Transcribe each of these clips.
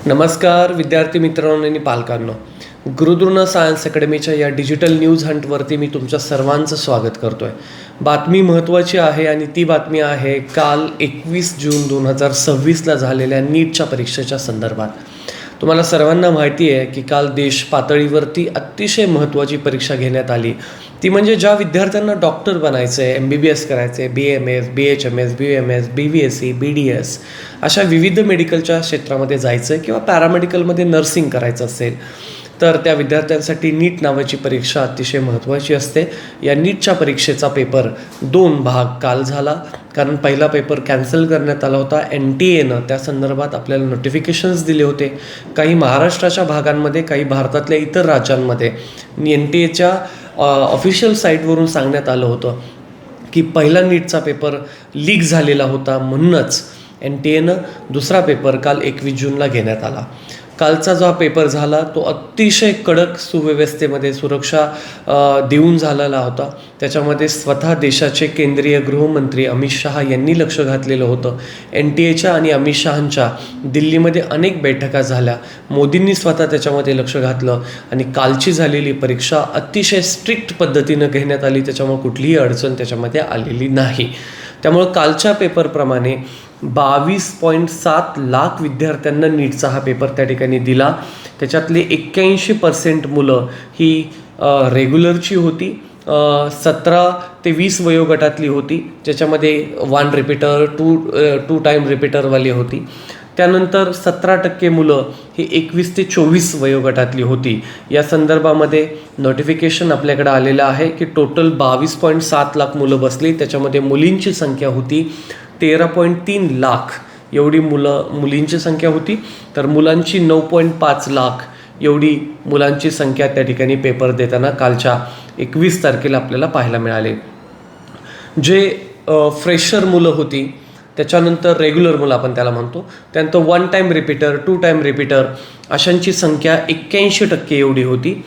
नमस्कार विद्यार्थी मित्रांनो आणि पालकांनो. गुरुद्रोण सायन्स अकॅडमीच्या या डिजिटल न्यूज हंटवरती मी तुमच्या सर्वांचं स्वागत करतो आहे. बातमी महत्त्वाची आहे आणि ती बातमी आहे काल 21 जून 2026ला झालेल्या नीटच्या परीक्षेच्या संदर्भात. तुम्हाला सर्वांना माहिती आहे की काल देश पातळीवरती अतिशय महत्त्वाची परीक्षा घेण्यात आली. ती म्हणजे ज्या विद्यार्थ्यांना डॉक्टर बनायचं आहे, MBBS करायचं आहे, BAMS, BHMS, BUMS, BVSC, BDS अशा विविध मेडिकलच्या क्षेत्रामध्ये जायचं आहे किंवा पॅरामेडिकलमध्ये नर्सिंग करायचं असेल तर त्या विद्यार्थ्यांसाठी नीट नावाची परीक्षा अतिशय महत्त्वाची असते. या नीटच्या परीक्षेचा पेपर 2 भाग काल झाला, कारण पहिला पेपर कॅन्सल करण्यात आला होता. NTA त्या संदर्भात आपल्याला नोटिफिकेशन्स दिले होते. काही महाराष्ट्राच्या भागांमध्ये, काही भारतातल्या इतर राज्यांमध्ये NTAच्या ऑफिशियल साईटवरून सांगण्यात आलं होतं की पहिला नीटचा पेपर लीक झालेला होता, म्हणूनच NTA दुसरा पेपर काल 21 जूनला घेण्यात आला. कालचा जो हा पेपर झाला तो अतिशय कडक सुव्यवस्थेमध्ये सुरक्षा देऊन झालेला होता. त्याच्यामध्ये स्वतः देशाचे केंद्रीय गृहमंत्री अमित शहा यांनी लक्ष घातलेलं होतं. NTAच्या आणि अमित शहांच्या दिल्लीमध्ये अनेक बैठका झाल्या. मोदींनी स्वतः त्याच्यामध्ये लक्ष घातलं आणि कालची झालेली परीक्षा अतिशय स्ट्रिक्ट पद्धतीनं घेण्यात आली. त्याच्यामुळे कुठलीही अडचण त्याच्यामध्ये आलेली नाही. त्यामुळं कालच्या पेपरप्रमाणे 22.7 लाख विद्यार्थ्यांना नीटचा हा पेपर त्या ठिकाणी दिला. त्याच्यातले 81% मुलं ही रेग्युलरची होती. 17 ते 20 वयोगटातली होती, ज्याच्यामध्ये 1 रिपीटर, 2 टाईम रिपीटरवाली होती. त्यानंतर 17% मुलं ही 21 ते 24 वयोगटातली होती. या संदर्भामध्ये नोटिफिकेशन आपल्याकडे आलेलं आहे की टोटल 22.7 लाख मुलं बसली. त्याच्यामध्ये मुलींची संख्या होती 13.3 लाख एवढी मुलींची संख्या होती, तर मुलांची 9.5 लाख एवढी मुलांची संख्या त्या ठिकाणी पेपर देताना कालच्या 21 तारखेला आपल्याला पाहायला मिळाले. जे फ्रेशर मुलं होती, त्याच्यानंतर रेग्युलर मुलं आपण त्याला म्हणतो, त्यानंतर 1 टाईम रिपीटर, 2 टाईम रिपीटर अशांची संख्या 81% एवढी होती.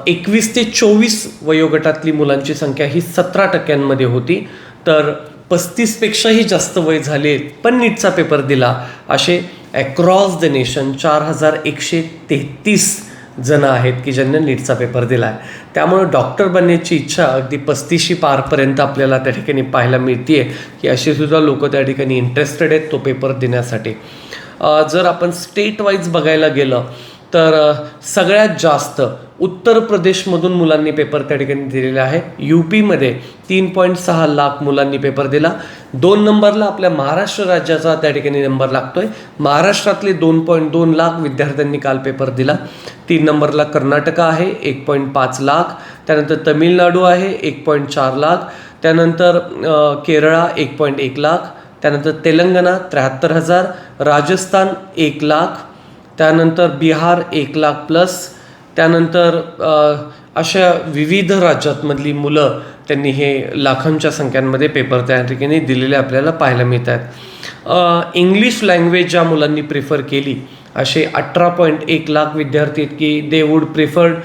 21 ते 24 वयोगटातली मुलांची संख्या ही 17% होती. तर 35पेक्षाही जास्त वय झाले पण नीटचा पेपर दिला असे अक्रॉस द नेशन 4133 जण आहेत की ज्यांनी नीटचा पेपर दिला आहे. त्यामुळं डॉक्टर बनण्याची इच्छा अगदी 35 पारपर्यंत आपल्याला त्या ठिकाणी पाहायला मिळते की अशी सुद्धा लोक त्या ठिकाणी इंटरेस्टेड आहेत तो पेपर देण्यासाठी. जर आपण स्टेट वाईज बघायला गेलं तर सगळ्यात जास्त उत्तर प्रदेशमधून मुलांनी पेपर त्या ठिकाणी दिलेला आहे. UPमध्ये 3.6 लाख मुलांनी पेपर दिला. 2 नंबरला आपल्या महाराष्ट्र राज्याचा त्या ठिकाणी नंबर लागतोय. महाराष्ट्रातले 2.2 लाख विद्यार्थ्यांनी काल पेपर दिला. 3 नंबरला कर्नाटक आहे 1.5 लाख. त्यानंतर तमिळनाडू आहे 1.4 लाख. त्यानंतर केरळा 1.1 लाख. त्यानंतर तेलंगणा 73,000. राजस्थान 1 लाख. त्यानंतर बिहार 1 लाख प्लस. त्यानंतर अशा विविध राज्यातमधली मुलं त्यांनी हे लाखांच्या संख्यांमध्ये पेपर त्या ठिकाणी दिलेले आपल्याला पाहायला मिळत आहेत. इंग्लिश लँग्वेज ज्या मुलांनी प्रिफर केली असे 18.1 लाख विद्यार्थी आहेत की they would preferred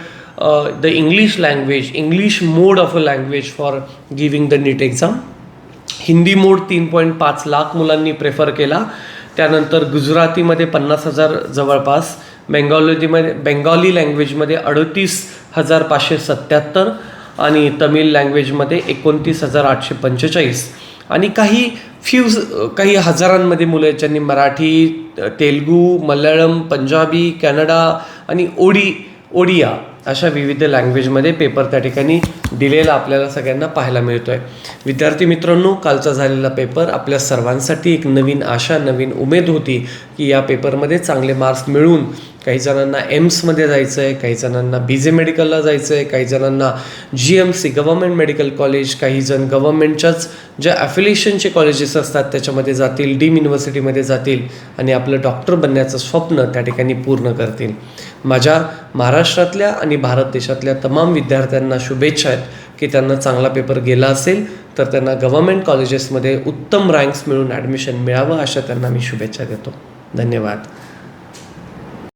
the English language, English mode of a language for giving the NEET exam. Hindi mode 3.5 lakh मुलांनी प्रेफर केला. त्यानंतर गुजरातीमध्ये 50,000 जवळपास, बेंगॉली लँग्वेजमध्ये 38,577 आणि तमिळ लँग्वेजमध्ये 29,845 आणि काही हजारांमध्ये मुलं आहेत ज्यांनी मराठी, तेलुगू, मल्याळम, पंजाबी, कन्नडा आणि ओडिया अशा विविध लँग्वेजमध्ये पेपर त्या ठिकाणी दिलेला आपल्याला सगळ्यांना पाहायला मिळतो आहे. विद्यार्थी मित्रांनो, कालचा झालेला पेपर आपल्या सर्वांसाठी एक नवीन आशा, नवीन उमेद होती की या पेपरमध्ये चांगले मार्क्स मिळवून काही जणांना एम्समध्ये जायचं आहे, काही जणांना BJ मेडिकलला जायचं आहे, काही जणांना GMC गव्हर्मेंट मेडिकल कॉलेज, काही जण गव्हर्मेंटच्याच ज्या ॲफिलिएशनचे कॉलेजेस असतात त्याच्यामध्ये जातील, डीम युनिव्हर्सिटीमध्ये जातील आणि आपलं डॉक्टर बनण्याचं स्वप्न त्या ठिकाणी पूर्ण करतील. माझ्या महाराष्ट्रातल्या आणि भारत देशातल्या तमाम विद्यार्थ्यांना शुभेच्छा आहेत की त्यांना चांगला पेपर गेला असेल तर त्यांना गव्हर्मेंट कॉलेजेसमध्ये उत्तम रँक्स मिळून ॲडमिशन मिळावं अशा त्यांना मी शुभेच्छा देतो. धन्यवाद.